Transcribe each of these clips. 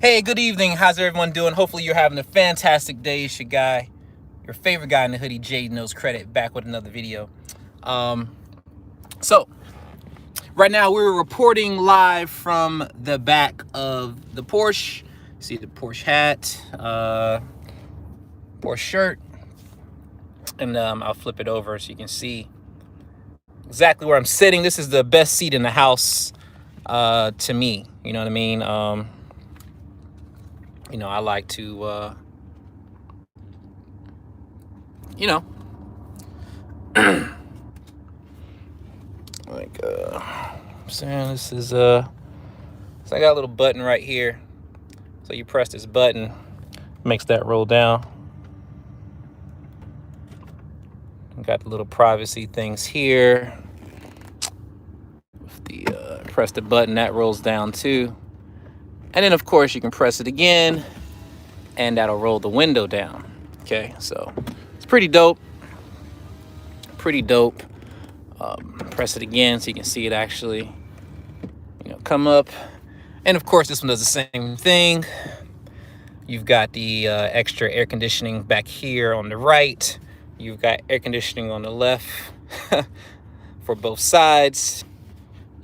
Hey, good evening. How's everyone doing? Hopefully you're having a fantastic day. It's your guy, your favorite guy in the hoodie, Jade Knows Credit, back with another video. Um, so right now we're reporting live from the back of the Porsche. See the Porsche hat, Porsche shirt, and I'll flip it over so you can see exactly where I'm sitting. This is the best seat in the house to me. You know what I mean? I like to, you know, like I'm saying, this is so I got a little button right here, so you press this button, makes that roll down. Got the little privacy things here. If the press the button, that rolls down too, and then of course you can press it again and that'll roll the window down. Okay, so it's pretty dope. Press it again so you can see it actually come up. And of course this one does the same thing. You've got the extra air conditioning back here on the right. You've got air conditioning on the left for both sides.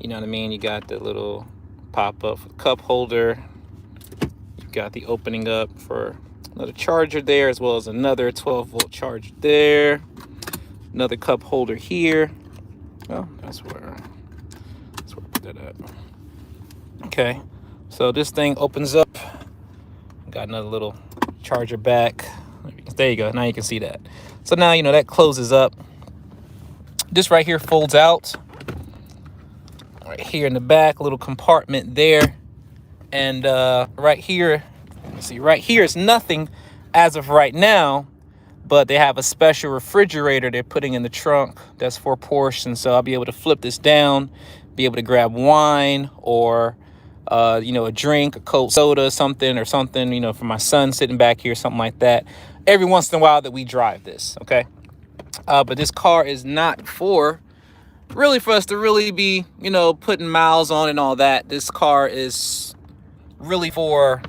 You know what I mean? You got the little pop-up cup holder. You've got the opening up for another charger there, as well as another 12-volt charger there. Another cup holder here. Well, that's where I put that at. Okay, so this thing opens up. Got another little charger back. There you go. Now you can see that. So now that closes up. This right here folds out. Right here in the back, little compartment there. And right here, see, right here is nothing as of right now, but they have a special refrigerator they're putting in the trunk that's for Porsche. And so I'll be able to flip this down, be able to grab wine or a drink, a Coke soda, something, for my son sitting back here, something like that. Every once in a while that we drive this, okay? But this car is not for us to really be, putting miles on and all that. This car is really for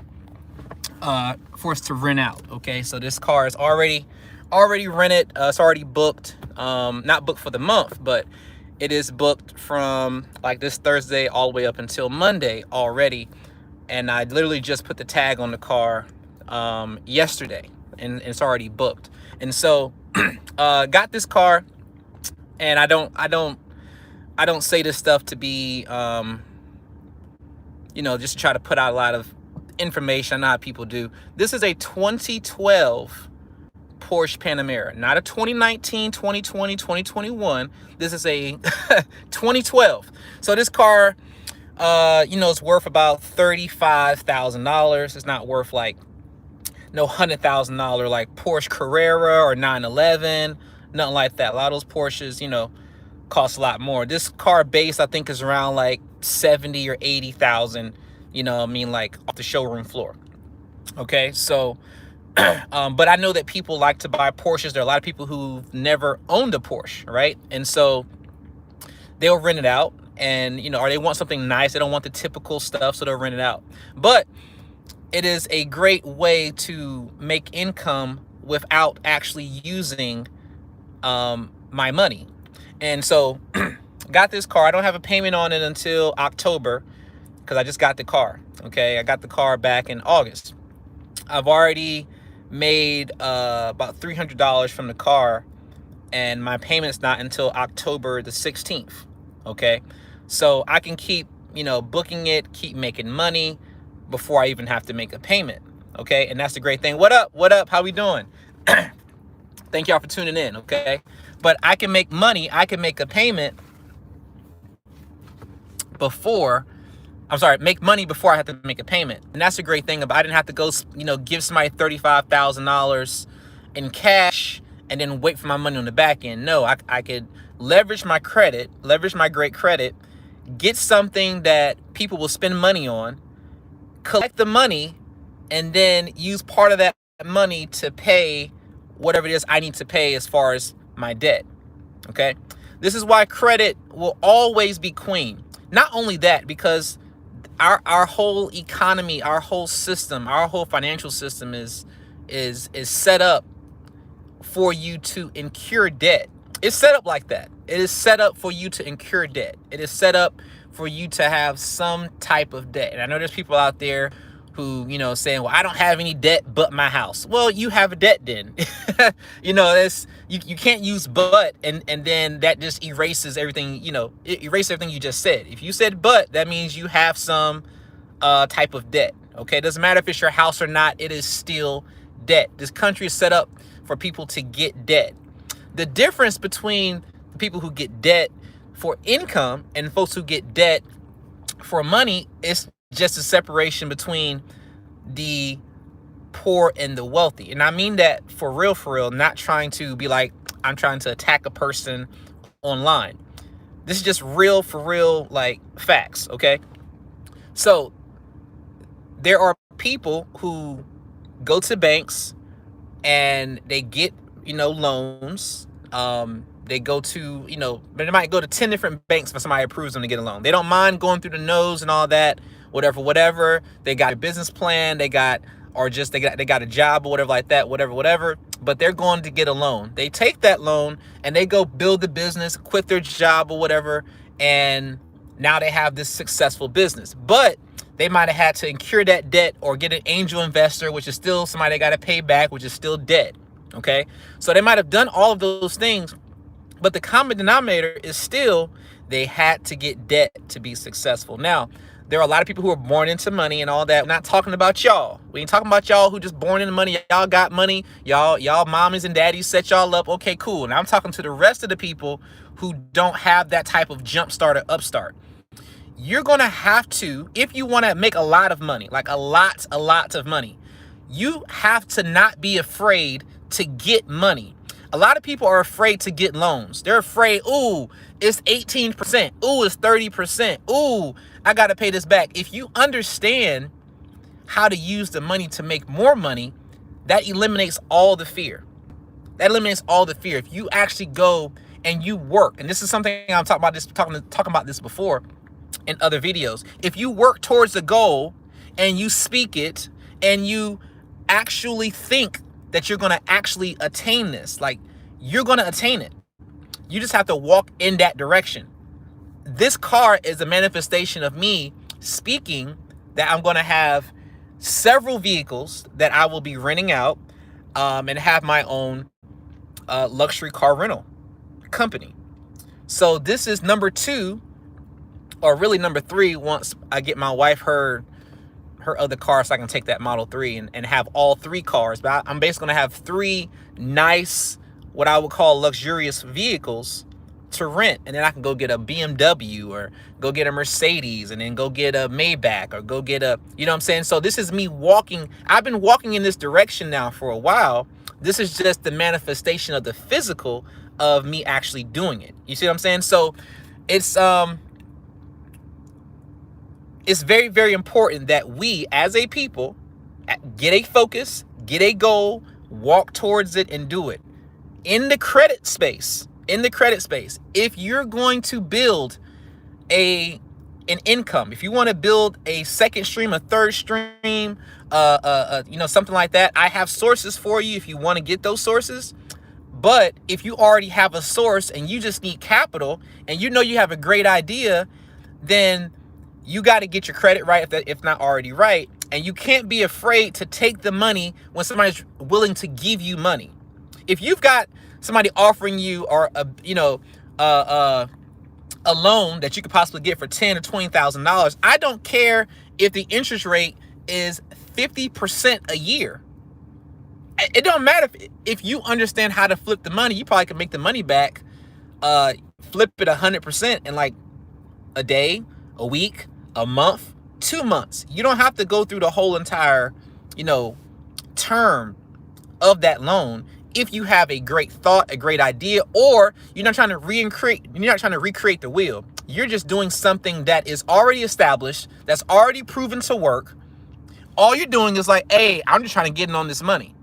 us to rent out, okay? So this car is already rented. It's already booked. Not booked for the month, but it is booked from like this Thursday all the way up until Monday already. And I literally just put the tag on the car yesterday, and it's already booked. And so got this car, and I don't say this stuff to be just to try to put out a lot of information. I know how people do. This is a 2012 Porsche Panamera, not a 2019, 2020, 2021. This is a 2012. So this car, it's worth about $35,000. It's not worth like no $100,000 like Porsche Carrera or 911, nothing like that. A lot of those Porsches, cost a lot more. This car base, I think, is around like 70 or 80,000. Like off the showroom floor. Okay, so. But I know that people like to buy Porsches. There are a lot of people who've never owned a Porsche, right? And so they'll rent it out, and or they want something nice. They don't want the typical stuff, so they'll rent it out. But it is a great way to make income without actually using my money. And so got this car. I don't have a payment on it until October because I just got the car. Okay, I got the car back in August. I've already made about $300 from the car, and my payment's not until October the 16th. Okay, so I can keep booking it, keep making money before I even have to make a payment. Okay, and that's the great thing. What up, how we doing? Thank y'all for tuning in. Okay, but I can make money, I can make a payment make money before I have to make a payment. And that's a great thing about I didn't have to go, give somebody $35,000 in cash and then wait for my money on the back end. No, I could leverage my great credit, get something that people will spend money on, collect the money, and then use part of that money to pay whatever it is I need to pay as far as my debt. Okay? This is why credit will always be queen. Not only that, because our whole economy, our whole system, our whole financial system is set up for you to incur debt. It's set up like that. It is set up for you to incur debt. It is set up for you to have some type of debt. And I know there's people out there who, saying, well, I don't have any debt but my house. Well, you have a debt then. That's you can't use but and then that just erases everything, it erases everything you just said. If you said but, that means you have some type of debt. Okay, it doesn't matter if it's your house or not, it is still debt. This country is set up for people to get debt. The difference between the people who get debt for income and folks who get debt for money is just a separation between the poor and the wealthy. And I mean that for real, not trying to be like, I'm trying to attack a person online. This is just real, for real, like facts, okay? So there are people who go to banks and they get, loans. They go to, they might go to 10 different banks for somebody approves them to get a loan. They don't mind going through the nose and all that, whatever. They got a business plan, they got a job or whatever like that, whatever. But they're going to get a loan. They take that loan and they go build the business, quit their job or whatever, and now they have this successful business. But they might have had to incur that debt or get an angel investor, which is still somebody they got to pay back, which is still debt. Okay, so they might have done all of those things, but the common denominator is still they had to get debt to be successful. Now, there are a lot of people who are born into money and all that. We're not talking about y'all. We ain't talking about y'all who just born into money. Y'all got money. Y'all mommies and daddies set y'all up. Okay, cool. Now I'm talking to the rest of the people who don't have that type of jump start or upstart. You're going to have to, if you want to make a lot of money, like a lot of money, you have to not be afraid to get money. A lot of people are afraid to get loans. They're afraid, ooh, it's 18%. Ooh, it's 30%. Ooh, I got to pay this back. If you understand how to use the money to make more money, that eliminates all the fear. If you actually go and you work, and this is something I'm talking about this before in other videos. If you work towards the goal and you speak it and you actually think that you're going to actually attain this, like you're going to attain it. You just have to walk in that direction. This car is a manifestation of me speaking that I'm going to have several vehicles that I will be renting out and have my own luxury car rental company. So this is number 2, or really number 3, once I get my wife her other car so I can take that Model 3 and have all 3 cars. But I'm basically going to have 3 nice, what I would call luxurious vehicles to rent. And then I can go get a BMW or go get a Mercedes and then go get a Maybach or go get a, you know what I'm saying? So this is me walking. I've been walking in this direction now for a while. This is just the manifestation of the physical of me actually doing it. You see what I'm saying? So it's very, very important that we as a people get a focus, get a goal, walk towards it and do it. In the credit space, if you're going to build an income, if you want to build a second stream, a third stream, something like that, I have sources for you if you want to get those sources. But if you already have a source and you just need capital and you have a great idea, then you got to get your credit right, if not already right. And you can't be afraid to take the money when somebody's willing to give you money. If you've got somebody offering you a loan that you could possibly get for $10,000 or $20,000, I don't care if the interest rate is 50% a year. It don't matter if you understand how to flip the money. You probably can make the money back, flip it 100% in like a day, a week, a month, 2 months. You don't have to go through the whole entire, term of that loan if you have a great thought, a great idea, or you're not trying to recreate the wheel. You're just doing something that is already established, that's already proven to work. All you're doing is like, hey, I'm just trying to get in on this money.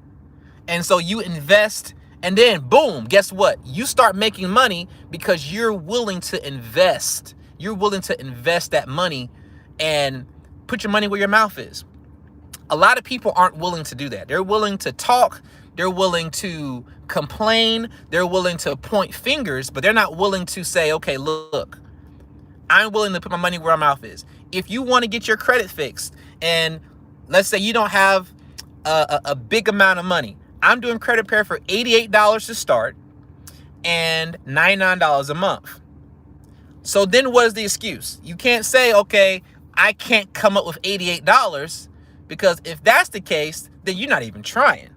And so you invest, and then boom, guess what? You start making money because you're willing to invest. You're willing to invest that money and put your money where your mouth is. A lot of people aren't willing to do that. They're willing to talk. They're willing to complain. They're willing to point fingers, but they're not willing to say, okay, look, I'm willing to put my money where my mouth is. If you want to get your credit fixed, and let's say you don't have a big amount of money, I'm doing credit repair for $88 to start and $99 a month. So then what is the excuse? You can't say, okay, I can't come up with $88, because if that's the case, then you're not even trying.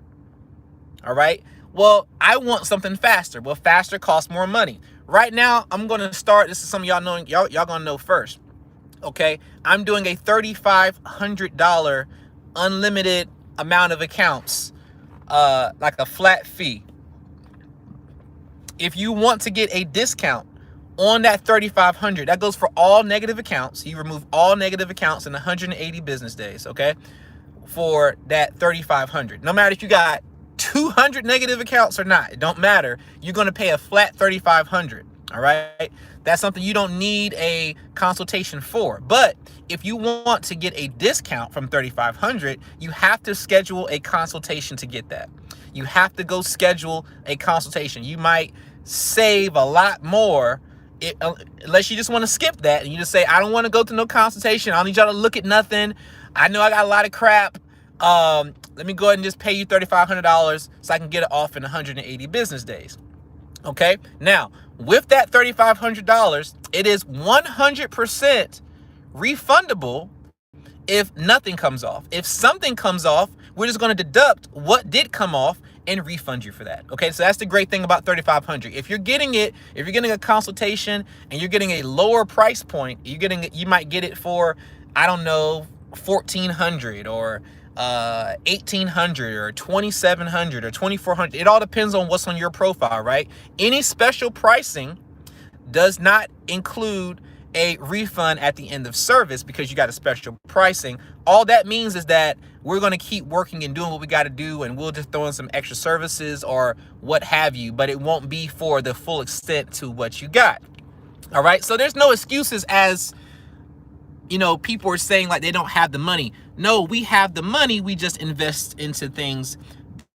All right. Well, I want something faster. Well, faster costs more money. Right now, I'm going to start. This is something y'all know. Y'all going to know first. Okay. I'm doing a $3,500 unlimited amount of accounts, like a flat fee. If you want to get a discount on that $3,500, that goes for all negative accounts. You remove all negative accounts in 180 business days. Okay. For that $3,500, no matter if you got 200 negative accounts or not, it don't matter. You're going to pay a flat $3,500. All right. That's something you don't need a consultation for. But if you want to get a discount from $3,500, you have to schedule a consultation to get that. You have to go schedule a consultation. You might save a lot more unless you just want to skip that and you just say, I don't want to go to no consultation. I don't need y'all to look at nothing. I know I got a lot of crap. Let me go ahead and just pay you $3,500 so I can get it off in 180 business days. Okay. Now, with that $3,500, it is 100% refundable if nothing comes off. If something comes off, we're just going to deduct what did come off and refund you for that. Okay. So that's the great thing about $3,500. If you're getting a consultation and you're getting a lower price point, you might get it for, I don't know, $1,400 or $1,800 or $2,700 or $2,400. It all depends on what's on your profile, right? Any special pricing does not include a refund at the end of service because you got a special pricing. All that means is that we're going to keep working and doing what we got to do, and we'll just throw in some extra services or what have you, but it won't be for the full extent to what you got. All right. So there's no excuses, as you know, people are saying like they don't have the money. No, we have the money. We just invest into things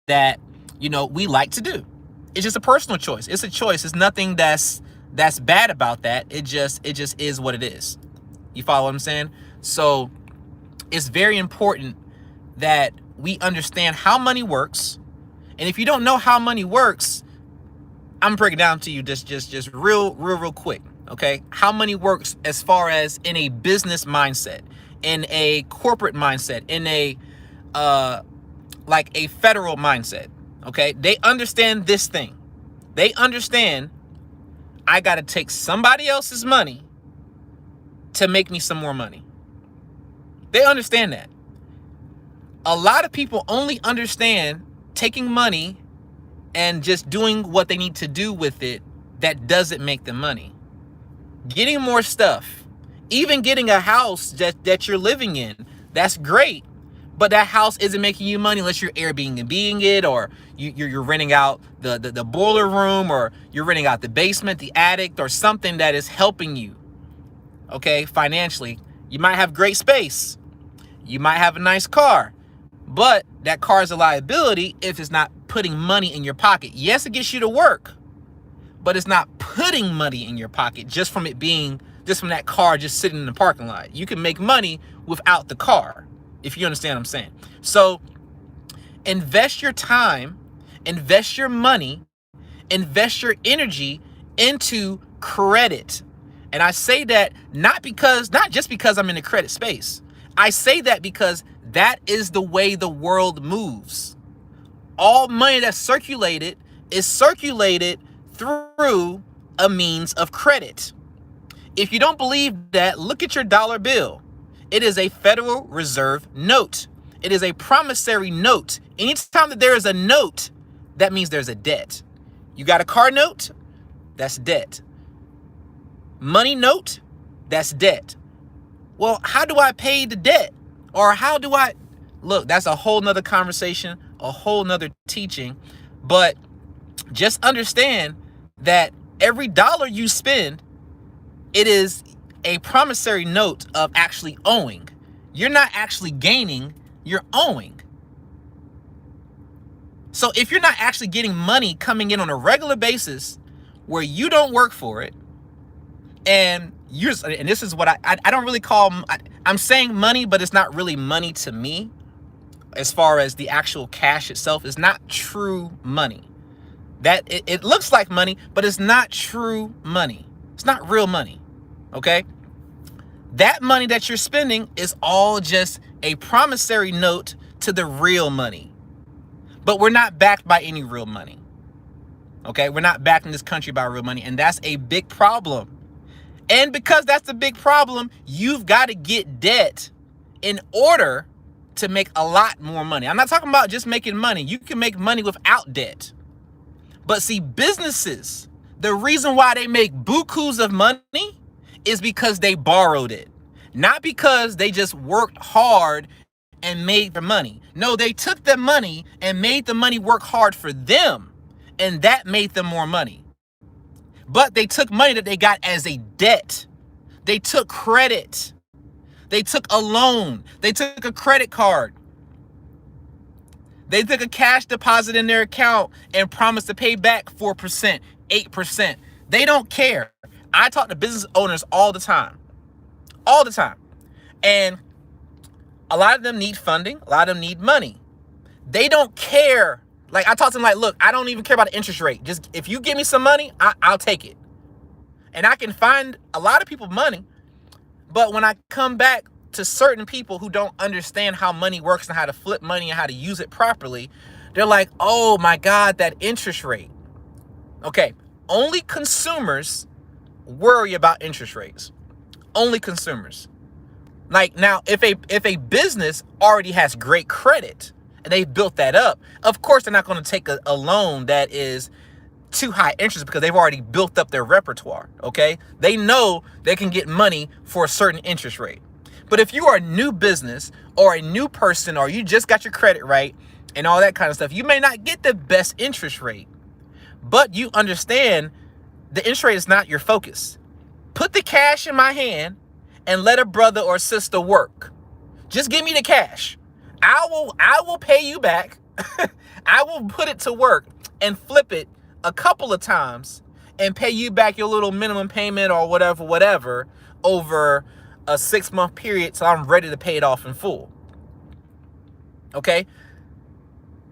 that, you know, we like to do. It's just a personal choice. It's a choice. It's nothing that's bad about that. It just is what it is. You follow what I'm saying? So it's very important that we understand how money works. And if you don't know how money works, I'm breaking down to you just real quick. Okay, how money works as far as in a business mindset, in a corporate mindset, in a like a federal mindset. Okay, they understand this thing. They understand I got to take somebody else's money to make me some more money. They understand that. A lot of people only understand taking money and just doing what they need to do with it. That doesn't make them money. Getting more stuff, even getting a house that you're living in, that's great. But that house isn't making you money unless you're Airbnb-ing it, or you're renting out the boiler room, or you're renting out the basement, the attic, or something that is helping you, okay, financially. You might have great space. You might have a nice car, but that car is a liability if it's not putting money in your pocket. Yes, it gets you to work, but it's not putting money in your pocket just from that car just sitting in the parking lot. You can make money without the car, if you understand what I'm saying. So invest your time, invest your money, invest your energy into credit. And I say that not just because I'm in the credit space. I say that because that is the way the world moves. All money that's circulated is circulated through a means of credit. If you don't believe that, look at your dollar bill. It is a Federal Reserve note. It is a promissory note. Anytime that there is a note, that means there's a debt. You got a car note, that's debt. Money note, that's debt. Well, how do I pay the debt? Or how do I... Look, that's a whole nother conversation, a whole nother teaching. But just understand that every dollar you spend, it is a promissory note of actually owing. You're not actually gaining, you're owing. So if you're not actually getting money coming in on a regular basis where you don't work for it, and this is what I don't really call, I'm saying money, but it's not really money to me. As far as the actual cash itself, is not true money. That it looks like money, but it's not true money. It's not real money. Okay? That money that you're spending is all just a promissory note to the real money. But we're not backed by any real money. Okay? We're not backed in this country by real money, and that's a big problem. And because that's a big problem, you've got to get debt in order to make a lot more money. I'm not talking about just making money. You can make money without debt. But see, businesses, the reason why they make bukus of money is because they borrowed it. Not because they just worked hard and made their money. No, they took the money and made the money work hard for them. And that made them more money. But they took money that they got as a debt. They took credit. They took a loan. They took a credit card. They took a cash deposit in their account and promised to pay back 4%, 8%. They don't care. I talk to business owners all the time. All the time. And a lot of them need funding. A lot of them need money. They don't care. Like, I talk to them like, look, I don't even care about the interest rate. Just if you give me some money, I'll take it. And I can find a lot of people money. But when I come back to certain people who don't understand how money works and how to flip money and how to use it properly, they're like, oh my God, that interest rate. Okay, only consumers worry about interest rates. Only consumers. Like, now, if a business already has great credit and they've built that up, of course they're not going to take a loan that is too high interest because they've already built up their repertoire. Okay, they know they can get money for a certain interest rate. But if you are a new business or a new person, or you just got your credit right and all that kind of stuff, you may not get the best interest rate, but you understand the interest rate is not your focus. Put the cash in my hand and let a brother or sister work. Just give me the cash. I will pay you back. I will put it to work and flip it a couple of times and pay you back your little minimum payment or whatever over a 6-month period, so I'm ready to pay it off in full. Okay?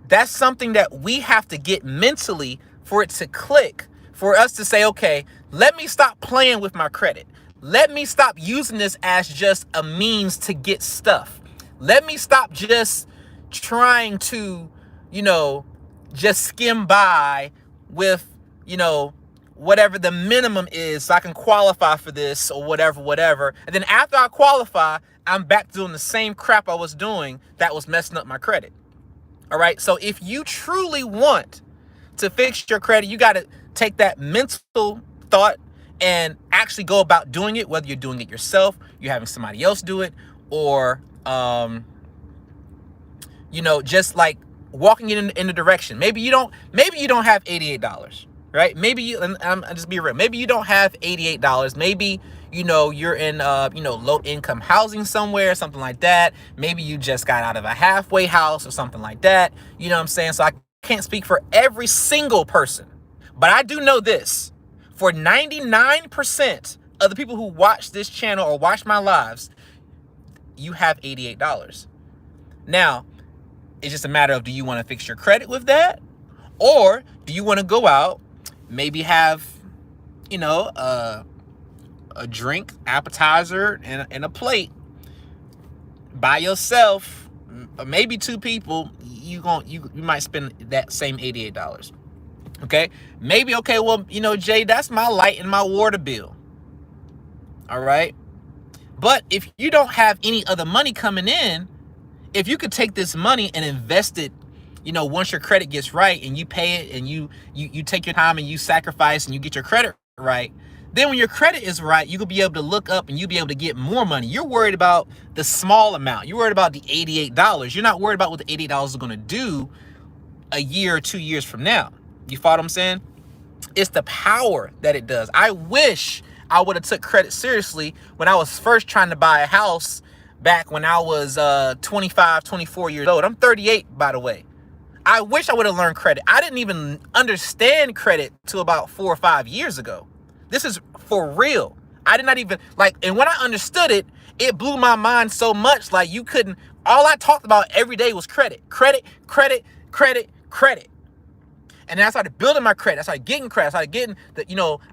That's something that we have to get mentally for it to click, for us to say, okay, let me stop playing with my credit. Let me stop using this as just a means to get stuff. Let me stop just trying to, just skim by with, whatever the minimum is so I can qualify for this or whatever. And then after I qualify, I'm back doing the same crap I was doing that was messing up my credit. All right. So if you truly want to fix your credit, you got to take that mental thought and actually go about doing it, whether you're doing it yourself, you're having somebody else do it, or, just like walking in the direction. Maybe you don't have $88. Right? Maybe you, and I'm just be real. Maybe you don't have $88. Maybe, you're in, low income housing somewhere, something like that. Maybe you just got out of a halfway house or something like that. You know what I'm saying? So I can't speak for every single person, but I do know this: for 99% of the people who watch this channel or watch my lives, you have $88. Now, it's just a matter of, do you want to fix your credit with that? Or do you want to go out, maybe have, a drink, appetizer, and a plate by yourself, or maybe 2 people, you might spend that same $88. Okay? Maybe, okay, well, Jay, that's my light and my water bill. All right? But if you don't have any other money coming in, if you could take this money and invest it, once your credit gets right and you pay it and you take your time and you sacrifice and you get your credit right, then when your credit is right, you could be able to look up and you'll be able to get more money. You're worried about the small amount. You're worried about the $88. You're not worried about what the $88 is going to do a year or 2 years from now. You follow what I'm saying? It's the power that it does. I wish I would have took credit seriously when I was first trying to buy a house back when I was 25, 24 years old. I'm 38, by the way. I wish I would have learned credit. I didn't even understand credit till about 4 or 5 years ago. This is for real. I did not even and when I understood it, it blew my mind so much. Like, you couldn't, all I talked about every day was credit, credit, credit, credit, credit. And then I started building my credit. I started getting credit. I started getting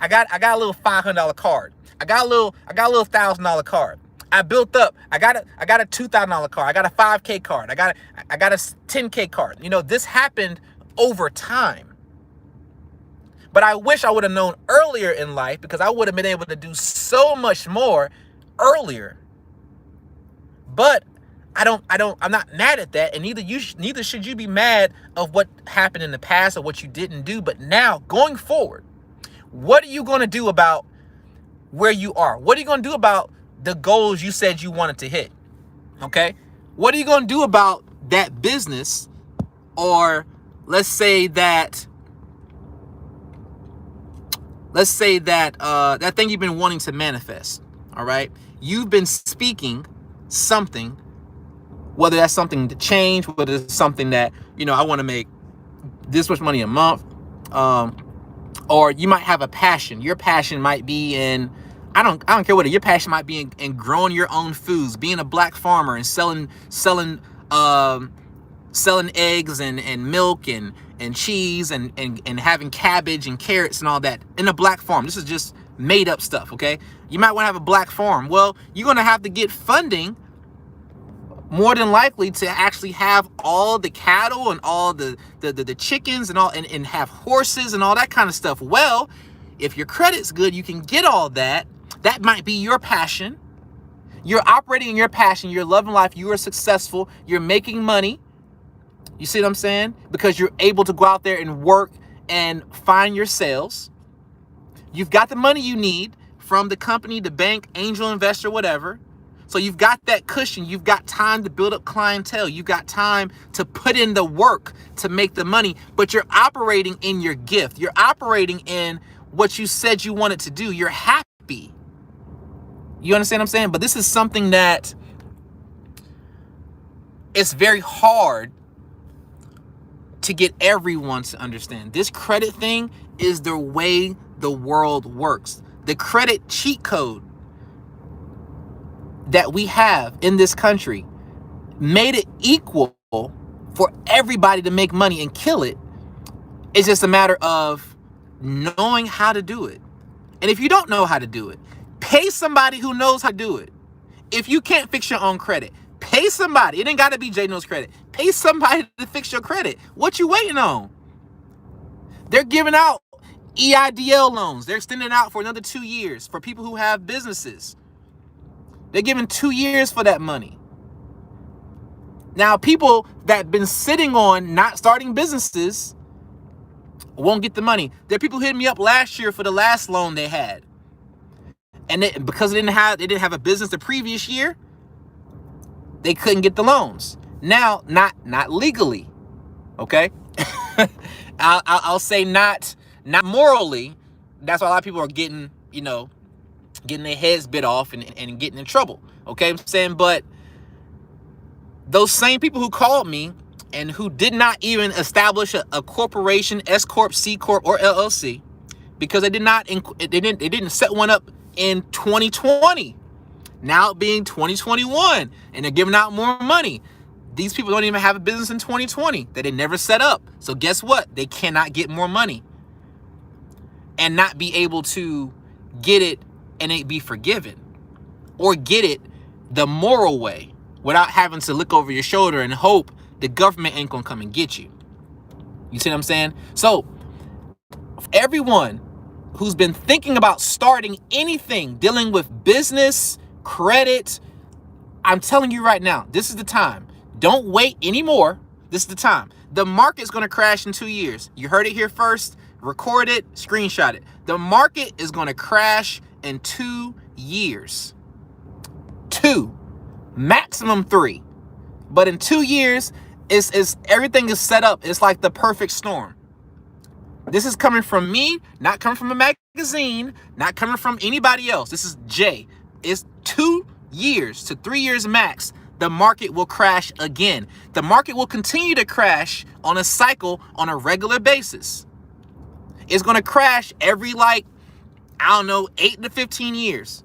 I got a little $500 card. I got a little $1,000 card. I built up. I got a $2,000 card. I got a 5K card. I got a 10K card. This happened over time. But I wish I would have known earlier in life, because I would have been able to do so much more earlier. But I'm not mad at that, and neither should you be mad of what happened in the past or what you didn't do. But now, going forward, what are you going to do about where you are? What are you going to do about the goals you said you wanted to hit? Okay? What are you going to do about that business, or let's say that that thing you've been wanting to manifest? All right? You've been speaking something, whether that's something to change, whether it's something that, I want to make this much money a month, or you might have a passion. Your passion might be in, I don't care what your passion might be in growing your own foods, being a black farmer and selling eggs and milk and cheese and having cabbage and carrots and all that in a black farm. This is just made up stuff, okay? You might want to have a black farm. Well, you're going to have to get funding, more than likely, to actually have all the cattle and all the chickens and all and have horses and all that kind of stuff. Well, if your credit's good, you can get all that. That might be your passion. You're operating in your passion. You're loving life. You are successful. You're making money. You see what I'm saying? Because you're able to go out there and work and find your sales. You've got the money you need from the company, the bank, angel investor, whatever. So you've got that cushion. You've got time to build up clientele. You've got time to put in the work to make the money, but you're operating in your gift. You're operating in what you said you wanted to do. You're happy. You understand what I'm saying? But this is something that it's very hard to get everyone to understand. This credit thing is the way the world works. The credit cheat code that we have in this country made it equal for everybody to make money and kill it. It's just a matter of knowing how to do it. And if you don't know how to do it, pay somebody who knows how to do it. If you can't fix your own credit, pay somebody. It ain't got to be J Knows Credit. Pay somebody to fix your credit. What you waiting on? They're giving out EIDL loans. They're extending it out for another 2 years for people who have businesses. They're giving 2 years for that money. Now, people that been sitting on not starting businesses won't get the money. There are people who hit me up last year for the last loan they had. And because they didn't have a business the previous year, they couldn't get the loans. Now, not legally, okay? I'll say not morally. That's why a lot of people are getting their heads bit off and getting in trouble, okay? I'm saying, but those same people who called me and who did not even establish a corporation, S Corp, C Corp, or LLC, because they didn't set one up in 2020. Now it being 2021, and they're giving out more money. These people don't even have a business in 2020 that they never set up. So guess what? They cannot get more money and not be able to get it and it be forgiven, or get it the moral way without having to look over your shoulder and hope the government ain't gonna come and get you. You see what I'm saying? So everyone who's been thinking about starting anything dealing with business, credit, I'm telling you right now, this is the time. Don't wait anymore. This is the time. The market's going to crash in 2 years. You heard it here first. Record it, screenshot it. The market is going to crash in 2 years. 2, maximum 3. But in 2 years, everything is set up. It's like the perfect storm. This is coming from me, not coming from a magazine, not coming from anybody else. This is Jay. It's 2 years to 3 years max, the market will crash again. The market will continue to crash on a cycle on a regular basis. It's going to crash every 8 to 15 years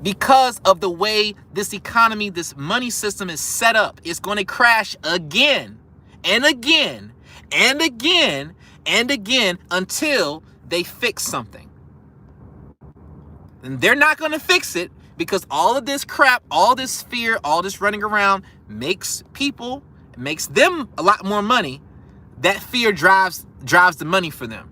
because of the way this economy, this money system is set up. It's going to crash again and again and again and again until they fix something. And they're not going to fix it because all of this crap, all this fear, all this running around makes them a lot more money. That fear drives the money for them.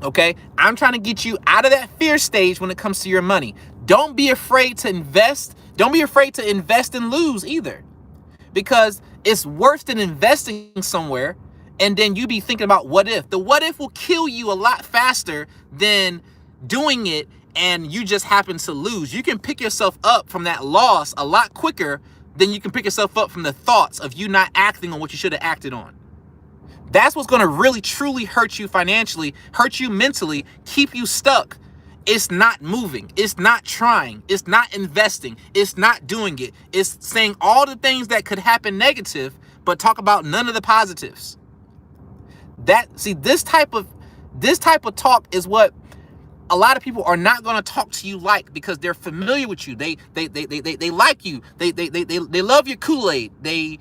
Okay? I'm trying to get you out of that fear stage when it comes to your money. Don't be afraid to invest. Don't be afraid to invest and lose either. Because it's worse than investing somewhere and then you be thinking about what if. The what if will kill you a lot faster than doing it and you just happen to lose. You can pick yourself up from that loss a lot quicker than you can pick yourself up from the thoughts of you not acting on what you should have acted on. That's what's going to really, truly hurt you financially, hurt you mentally, keep you stuck. It's not moving. It's not trying. It's not investing. It's not doing it. It's saying all the things that could happen negative, but talk about none of the positives. This type of talk is what a lot of people are not going to talk to you because they're familiar with you. They like you. They love your Kool-Aid. They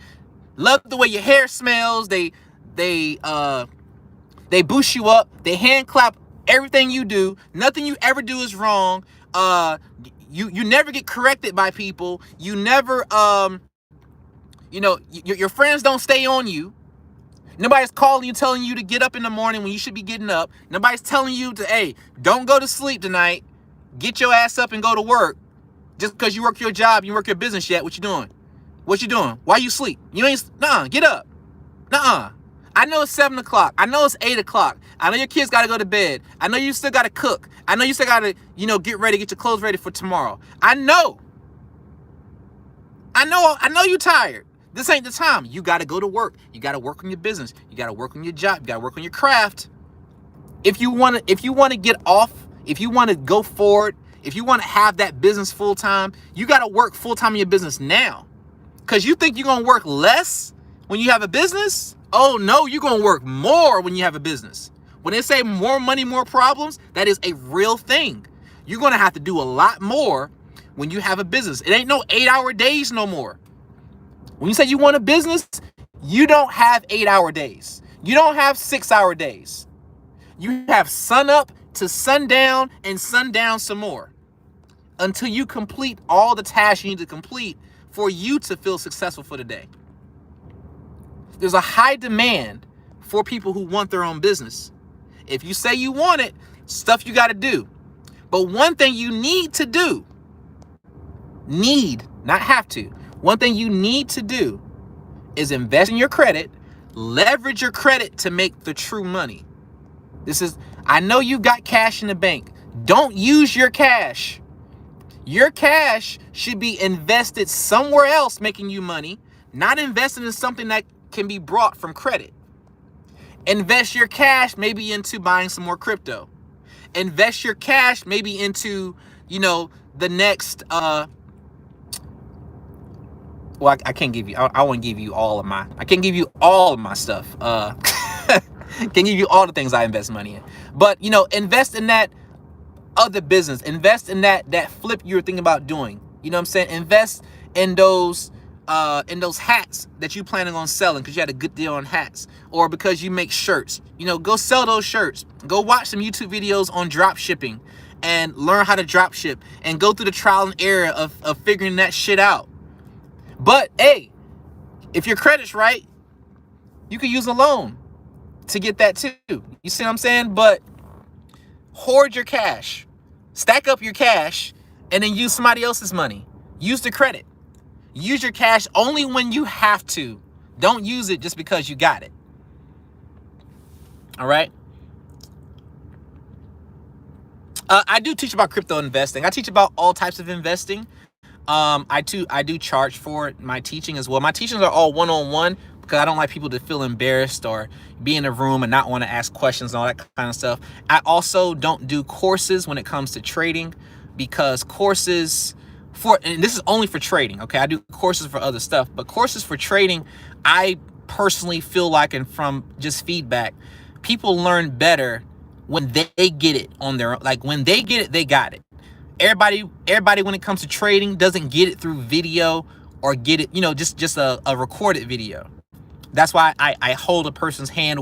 love the way your hair smells. They boost you up. They hand clap everything you do. Nothing you ever do is wrong. You never get corrected by people. You never your friends don't stay on you. Nobody's calling you, telling you to get up in the morning when you should be getting up. Nobody's telling you to, hey, don't go to sleep tonight. Get your ass up and go to work. Just because you work your job, you work your business yet. What you doing? What you doing? Why you sleep? You ain't, get up. I know it's 7 o'clock. I know it's 8 o'clock. I know your kids got to go to bed. I know you still got to cook. I know you still got to, get ready, get your clothes ready for tomorrow. I know you tired. This ain't the time. You got to go to work. You got to work on your business. You got to work on your job. You got to work on your craft. If you want to get off, if you want to go forward, if you want to have that business full time, you got to work full time in your business now. Because you think you're going to work less when you have a business? Oh no, you're going to work more when you have a business. When they say more money, more problems, that is a real thing. You're going to have to do a lot more when you have a business. It ain't no 8-hour days no more. When you say you want a business, you don't have 8-hour days. You don't have 6-hour days. You have sun up to sundown and sundown some more until you complete all the tasks you need to complete for you to feel successful for the day. There's a high demand for people who want their own business. If you say you want it, stuff you got to do. But one thing you need to do, not have to, one thing you need to do is invest in your credit, leverage your credit to make the true money. I know you got cash in the bank. Don't use your cash. Your cash should be invested somewhere else making you money, not invested in something that can be brought from credit. Invest your cash maybe into buying some more crypto. Invest your cash maybe into, the next I can't give you, I want to give you I can't give you all of my stuff. Can't give you all the things I invest money in. But, invest in that other business. Invest in that flip you were thinking about doing. You know what I'm saying? Invest in those hats that you planning on selling because you had a good deal on hats, or because you make shirts. Go sell those shirts. Go watch some YouTube videos on drop shipping and learn how to drop ship and go through the trial and error of figuring that shit out. But hey, if your credit's right, you could use a loan to get that too. You see what I'm saying? But hoard your cash, stack up your cash, and then use somebody else's money. Use the credit. Use your cash only when you have to. Don't use it just because you got it. All right. I do teach about crypto investing. I teach about all types of investing. I do charge for my teaching as well. My teachings are all one-on-one because I don't like people to feel embarrassed or be in a room and not want to ask questions and all that kind of stuff. I also don't do courses when it comes to trading because courses and this is only for trading, okay? I do courses for other stuff, but courses for trading, I personally feel like, and from just feedback, people learn better when they get it on their own. Like when they get it, they got it. Everybody when it comes to trading doesn't get it through video or get it, just a recorded video. That's why I hold a person's hand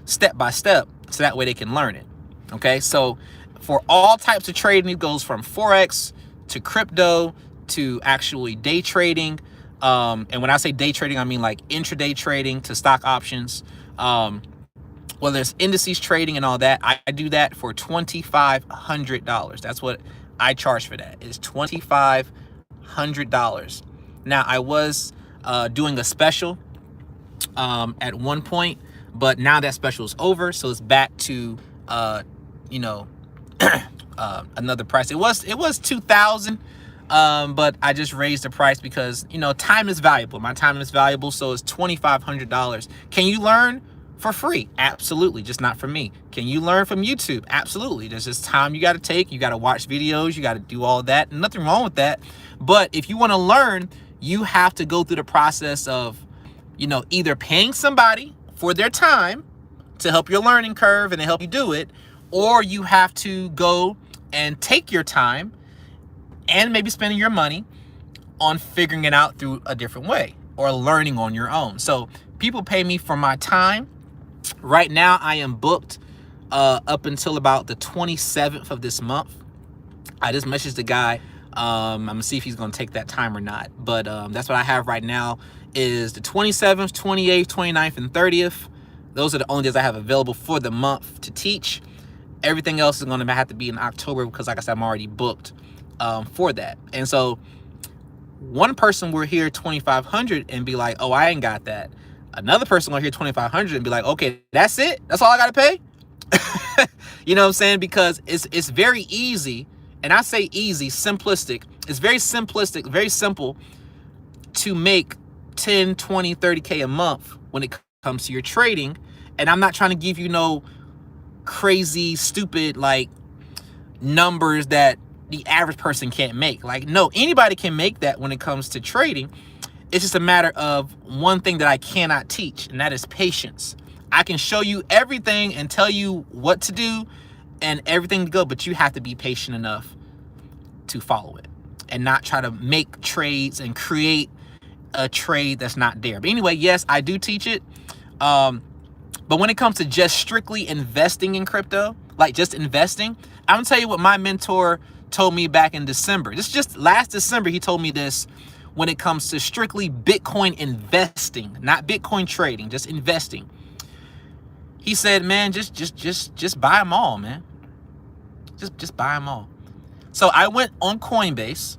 step by step, so that way they can learn it. Okay, so for all types of trading, it goes from Forex to crypto to actually day trading. And when I say day trading, I mean like intraday trading to stock options. Whether it's indices trading and all that, I do that for $2,500. That's what I charge for that, is $2,500. Now, I was doing a special at one point, but now that special is over, so it's back to another price. It was $2,000, but I just raised the price because time is valuable. My time is valuable, so it's $2,500. Can you learn for free? Absolutely, just not from me. Can you learn from YouTube? Absolutely. There's just time you got to take. You got to watch videos. You got to do all that. Nothing wrong with that. But if you want to learn, you have to go through the process of, either paying somebody for their time to help your learning curve and to help you do it, or you have to go and take your time and maybe spending your money on figuring it out through a different way or learning on your own. So people pay me for my time. Right now, I am booked up until about the 27th of this month. I just messaged the guy. I'm gonna see if he's gonna take that time or not. But that's what I have right now, is the 27th, 28th, 29th, and 30th. Those are the only days I have available for the month to teach. Everything else is gonna have to be in October because, like I said, I'm already booked for that. And so one person will hear 2,500 and be like, oh, I ain't got that. Another person will hear 2,500 and be like, okay, that's it? That's all I gotta pay? You know what I'm saying? Because it's very easy, and I say easy, simplistic. It's very simplistic, very simple to make 10, 20, 30K a month when it comes to your trading. And I'm not trying to give you no crazy, stupid, like, numbers that the average person can't make. Like, no, anybody can make that when it comes to trading. It's just a matter of one thing that I cannot teach, and that is patience. I can show you everything and tell you what to do and everything to go, but you have to be patient enough to follow it and not try to make trades and create a trade that's not there. But anyway, yes, I do teach it. But when it comes to just strictly investing in crypto, like just investing, I'm gonna tell you what my mentor told me back in December. This just last December, he told me this. When it comes to strictly Bitcoin investing, not Bitcoin trading, just investing, he said, man, just buy them all, man. Just buy them all. So I went on Coinbase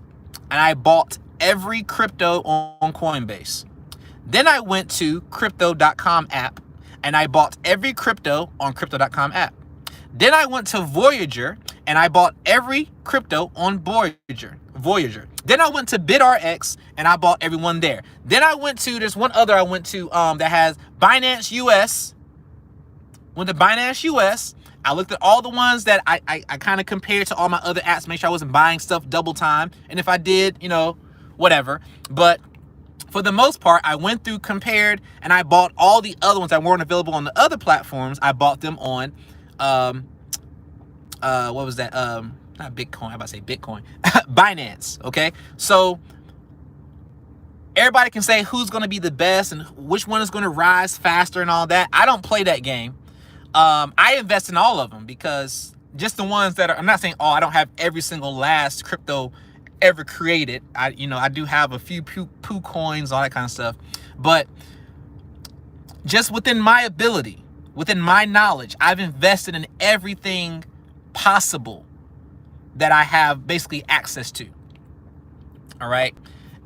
and I bought every crypto on Coinbase. Then I went to Crypto.com app and I bought every crypto on Crypto.com app. Then I went to Voyager and I bought every crypto on Voyager. Then I went to BitRX and I bought everyone there. Then I went to, there's one other I went to that has Binance US. Went to Binance US. I looked at all the ones that I kind of compared to all my other apps, make sure I wasn't buying stuff double time. And if I did, whatever. But for the most part, I went through, compared, and I bought all the other ones that weren't available on the other platforms. I bought them on, what was that? Not Bitcoin, I'm about to say Bitcoin. Binance, okay? So everybody can say who's going to be the best and which one is going to rise faster and all that. I don't play that game. I invest in all of them because just the ones that are, I'm not saying, oh, I don't have every single last crypto ever created. I do have a few poo coins, all that kind of stuff. But just within my ability, within my knowledge, I've invested in everything possible that I have basically access to. All right.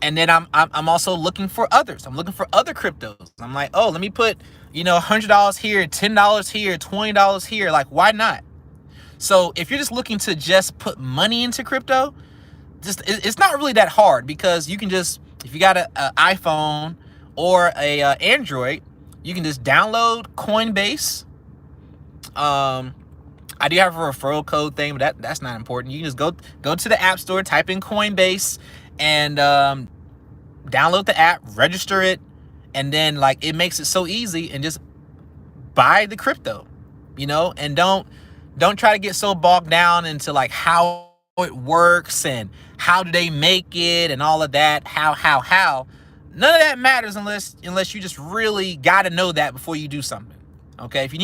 And then I'm also looking for others. I'm looking for other cryptos. I'm like, oh, let me put, $100 here, $10 here, $20 here. Like, why not? So if you're just looking to just put money into crypto, it's not really that hard, because you can just, if you got an iPhone or a Android, you can just download Coinbase. I do have a referral code thing, but that's not important. You can just go to the App Store, type in Coinbase, and download the app, register it, and then like it makes it so easy, and just buy the crypto, and don't try to get so bogged down into like how it works and how do they make it and all of that. How none of that matters unless you just really got to know that before you do something. Okay, if you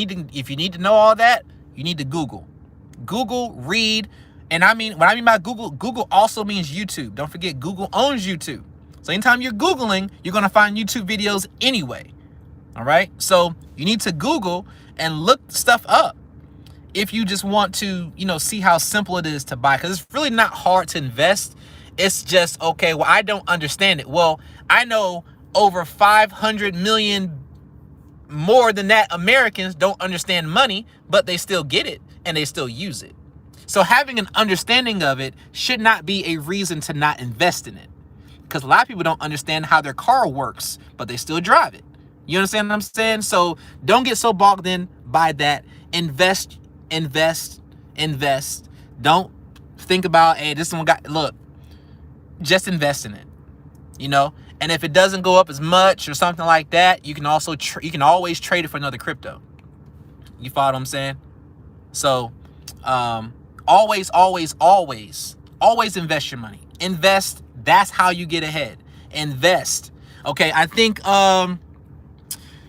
need to know all that, you need to Google, read. And I mean, what I mean by Google also means YouTube. Don't forget, Google owns YouTube. So anytime you're Googling, you're going to find YouTube videos anyway. All right. So you need to Google and look stuff up if you just want to, see how simple it is to buy, because it's really not hard to invest. It's just, okay, well, I don't understand it. Well, I know over 500 million more than that Americans don't understand money, but they still get it and they still use it. So having an understanding of it should not be a reason to not invest in it, because a lot of people don't understand how their car works, but they still drive it. You understand what I'm saying? So don't get so bogged in by that. Invest. Don't think about, hey, this one got, look, just invest in it, and if it doesn't go up as much or something like that, you can also you can always trade it for another crypto. You follow what I'm saying? So always invest your money. Invest. That's how you get ahead. Invest. Okay, I think and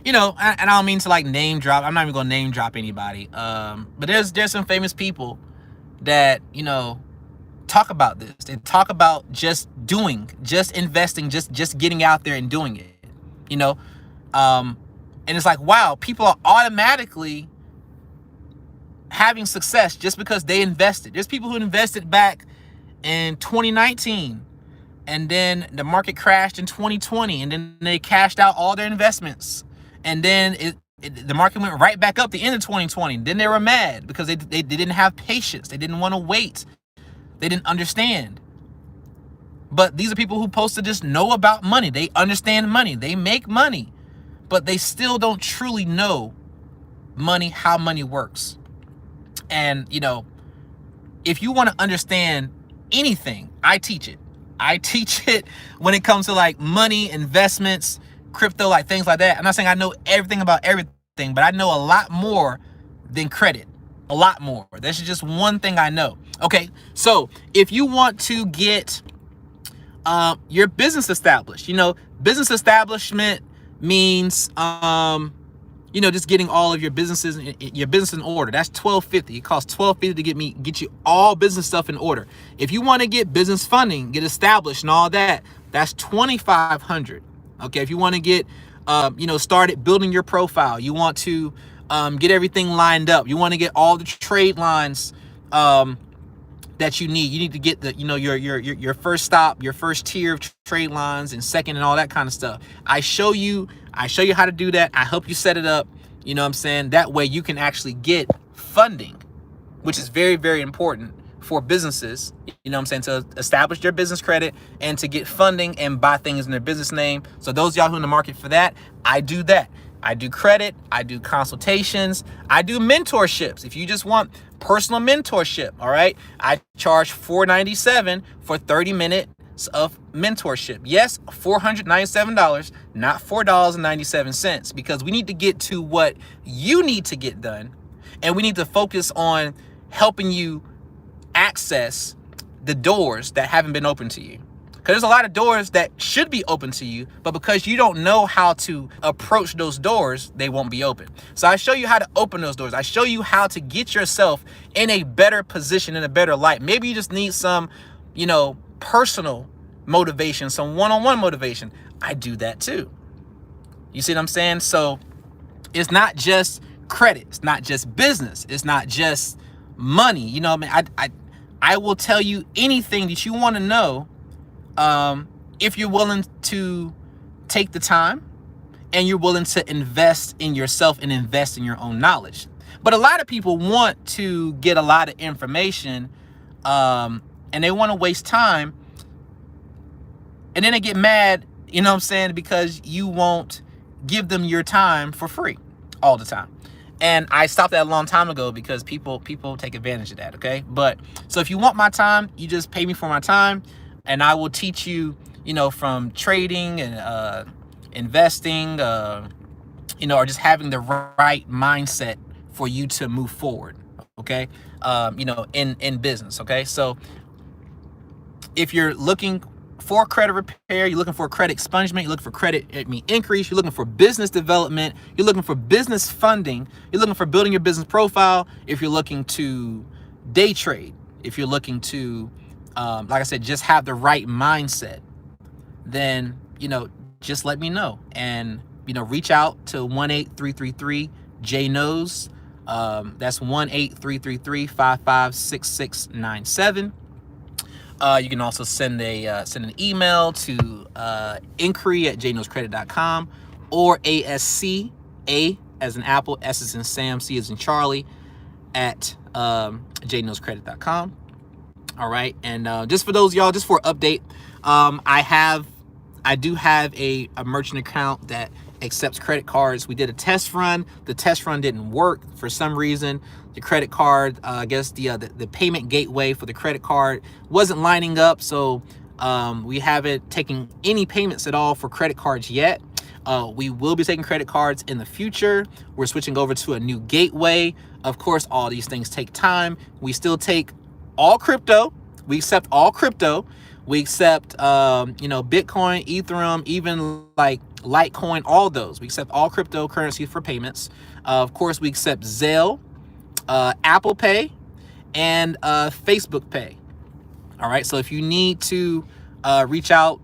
I don't mean to like name drop. I'm not even gonna name drop anybody. But there's some famous people that talk about this. They talk about just investing, just getting out there and doing it. And it's like, wow, people are automatically having success just because they invested. There's people who invested back in 2019, and then the market crashed in 2020, and then they cashed out all their investments, and then the market went right back up the end of 2020. Then they were mad because they didn't have patience. They didn't want to wait. They didn't understand. But these are people who supposed to just know about money. They understand money. They make money, but they still don't truly know money, how money works. And, if you want to understand anything, I teach it. I teach it when it comes to like money, investments, crypto, like things like that. I'm not saying I know everything about everything, but I know a lot more than credit. A lot more. That's just one thing I know. Okay, so if you want to get your business established, business establishment means just getting all of your business in order. That's $1,250. It costs $1,250 to get you all business stuff in order. If you want to get business funding, get established and all that, that's $2,500. Okay, if you want to get started building your profile, you want to get everything lined up, you want to get all the trade lines that you need to get the your first stop, your first tier of trade lines, and second, and all that kind of stuff. I show you how to do that. I help you set it up. You know what I'm saying? That way you can actually get funding, which is very, very important for businesses. You know what I'm saying? To establish their business credit and to get funding and buy things in their business name. So those of y'all who are in the market for that, I do that. I do credit, I do consultations, I do mentorships. If you just want personal mentorship, all right, I charge $497 for 30 minutes of mentorship. Yes, $497, not $4.97, because we need to get to what you need to get done, and we need to focus on helping you access the doors that haven't been open to you. Because there's a lot of doors that should be open to you, but because you don't know how to approach those doors, they won't be open. So I show you how to open those doors. I show you how to get yourself in a better position, in a better light. Maybe you just need some, personal motivation, some one-on-one motivation. I do that too. You see what I'm saying? So it's not just credit. It's not just business. It's not just money. I will tell you anything that you want to know, if you're willing to take the time and you're willing to invest in yourself and invest in your own knowledge. But a lot of people want to get a lot of information, and they want to waste time, and then they get mad, because you won't give them your time for free all the time. And I stopped that a long time ago because people take advantage of that. Okay, but so if you want my time, you just pay me for my time, and I will teach you, from trading and investing, or just having the right mindset for you to move forward. Okay, in business. Okay, so if you're looking for credit repair, you're looking for credit expungement, you're looking for credit increase, you're looking for business development, you're looking for business funding, you're looking for building your business profile, if you're looking to day trade, if you're looking to, like I said, just have the right mindset, then, just let me know. And, reach out to 1-8333-J-KNOWS. That's 1-8333-556697. You can also send an email to inquiry@jknowscredit.com, or ASC, A as in Apple, S as in Sam, C as in Charlie, at jknowscredit.com. All right, and just for those y'all, just for update, I do have a merchant account that accepts credit cards. We did a test run. The test run didn't work for some reason. The credit card, I guess the payment gateway for the credit card wasn't lining up, so we haven't taken any payments at all for credit cards yet. We will be taking credit cards in the future. We're switching over to a new gateway. Of course, all these things take time. We still take all crypto. We accept all crypto. We accept, Bitcoin, Ethereum, even like Litecoin, all those. We accept all cryptocurrencies for payments. Of course, we accept Zelle, Apple Pay, and Facebook Pay. All right, so if you need to reach out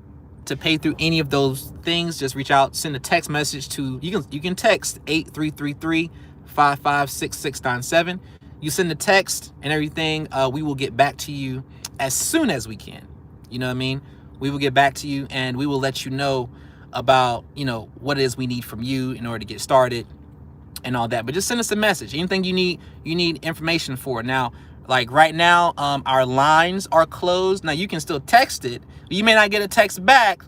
to pay through any of those things, just reach out, send a text message to, you can text 8333-556697. You send the text and everything, we will get back to you as soon as we can. You know what I mean? We will get back to you, and we will let you know about, what it is we need from you in order to get started and all that. But just send us a message. Anything you need information for. Now, like right now, our lines are closed. Now, you can still text it. You may not get a text back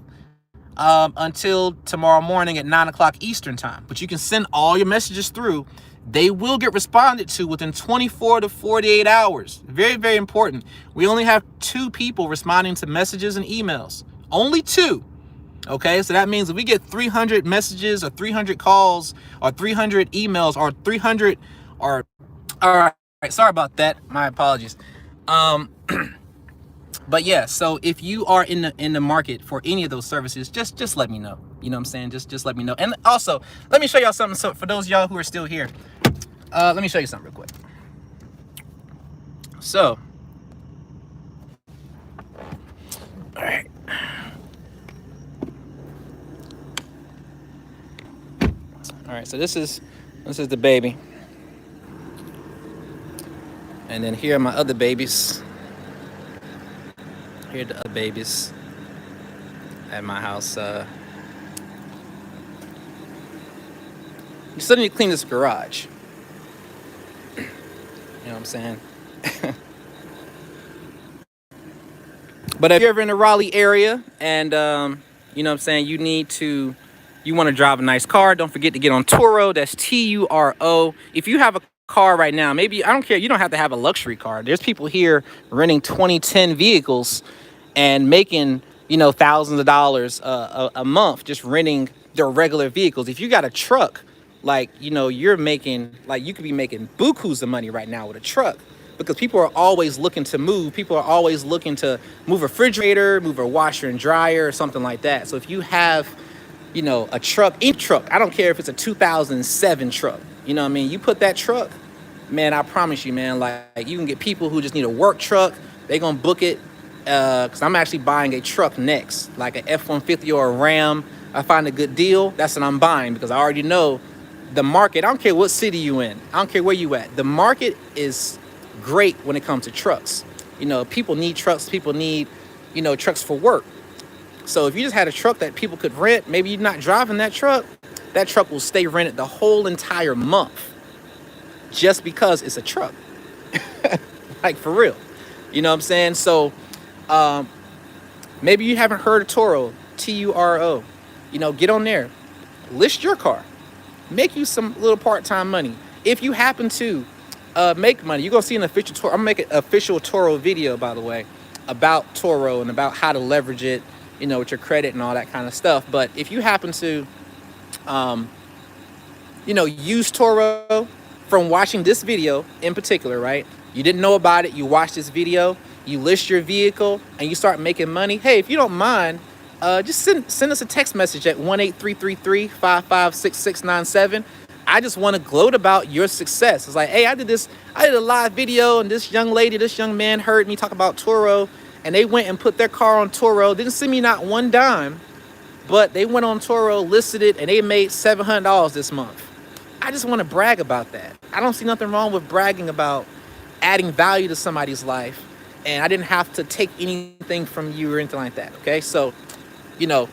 until tomorrow morning at 9 o'clock Eastern time. But you can send all your messages through. They will get responded to within 24 to 48 hours. Very, very important. We only have 2 people responding to messages and emails. Only 2. Okay, so that means if we get 300 messages or 300 calls or 300 emails or 300 or, all right, sorry about that. My apologies. But yeah, so if you are in the market for any of those services, just let me know. You know what I'm saying? Just let me know. And also, let me show y'all something. So for those of y'all who are still here, let me show you something real quick. So, all right. All right, so this is the baby. And then here are my other babies. Here are the other babies at my house. You still need to clean this garage. You know what I'm saying? But if you're ever in the Raleigh area and, you know what I'm saying, you want to drive a nice car, don't forget to get on Turo. That's Turo. If you have a car right now, maybe, I don't care, you don't have to have a luxury car. There's people here renting 2010 vehicles and making, thousands of dollars a month just renting their regular vehicles. If you got a truck, like, you're making, like, you could be making bukus of money right now with a truck, because people are always looking to move. People are always looking to move a refrigerator, move a washer and dryer or something like that. So if you have, a truck, any truck, I don't care if it's a 2007 truck, you know what I mean? You put that truck, man, I promise you, man, like you can get people who just need a work truck. They're going to book it. Cause I'm actually buying a truck next, like an F-150 or a Ram. I find a good deal. That's what I'm buying, because I already know the market. I don't care what city you in. I don't care where you at. The market is great when it comes to trucks. People need trucks. People need, trucks for work. So if you just had a truck that people could rent, maybe you're not driving that truck will stay rented the whole entire month just because it's a truck. Like, for real. You know what I'm saying? So maybe you haven't heard of Turo, Turo. Get on there, list your car, make you some little part-time money. if you happen to make money, you're gonna see an official Toro. I'm gonna make an official Toro video, by the way, about Toro and about how to leverage it, you know, with your credit and all that kind of stuff. But if you happen to, you know, use Toro from watching this video in particular, right? You didn't know about it. You watched this video, you list your vehicle, and you start making money. Hey, if you don't mind, just send us a text message at 1-833-355-6697. I just want to gloat about your success. It's like, hey, I did a live video, and this young lady, this young man heard me talk about Toro, and they went and put their car on Toro. Didn't send me not one dime, but they went on Toro, listed it, and they made $700 this month. I just want to brag about that. I don't see nothing wrong with bragging about adding value to somebody's life, and I didn't have to take anything from you or anything like that. Okay, so, you know,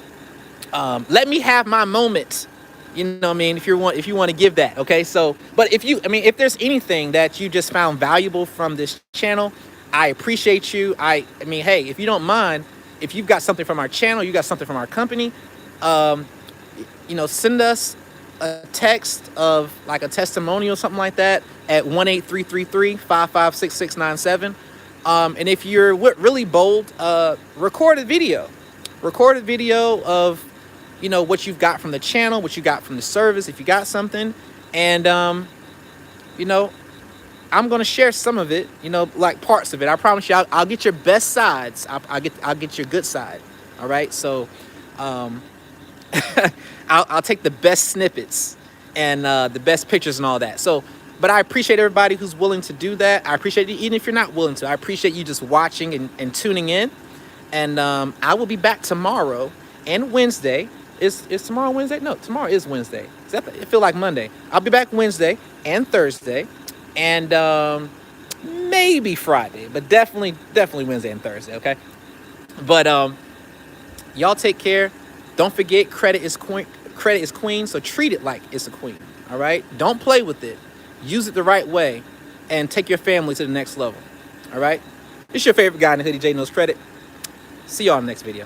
let me have my moment. You know what I mean? If you want to give that, okay? So, but if there's anything that you just found valuable from this channel, I appreciate you. I mean, hey, if you don't mind, if you've got something from our channel, you got something from our company, you know, send us a text of like a testimonial, something like that, at 1-833-355-6697. And if you're really bold, record a video of, you know, what you've got from the channel, what you got from the service, if you got something. And, you know, I'm going to share some of it, you know, like parts of it. I promise you, I'll get your best sides. I'll get your good side. All right. So, I'll take the best snippets and, the best pictures and all that. So, but I appreciate everybody who's willing to do that. I appreciate you, even if you're not willing to. I appreciate you just watching and tuning in. And, I will be back tomorrow and Wednesday. Is tomorrow Wednesday? No, tomorrow is Wednesday. It feel like Monday. I'll be back Wednesday and Thursday, and maybe Friday, but definitely Wednesday and Thursday. Okay. But y'all take care. Don't forget, credit is queen. So treat it like it's a queen. All right. Don't play with it. Use it the right way, and take your family to the next level. All right. It's your favorite guy in the hoodie, Jay Knows Credit. See y'all in the next video.